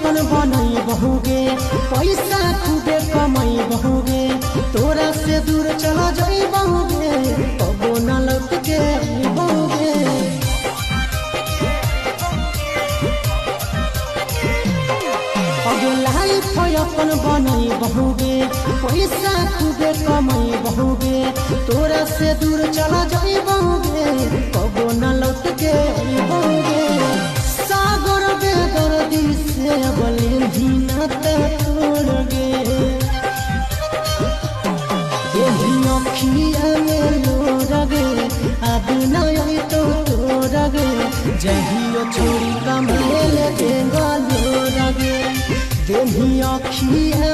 अपन बनई बहुगे, पैसा खूबे कमाई बहुगे, तोरा से दूर चला जाई बहुगे, कबो न लौट के बहुगे। लाइफ अपन बनई बहुगे, पैसा खूबे कमाई बहुगे, तोरा से दूर चला जाई बहुगे, कबो न लौट के बहुगे। सागर बेदर्दी से बोले नाता तोड़ गे, यही अखिया में लोर गे, अब नहीं तो तोड़ गे, जहियो छोड़ी कमेले देगा लोर गे, देही अखिया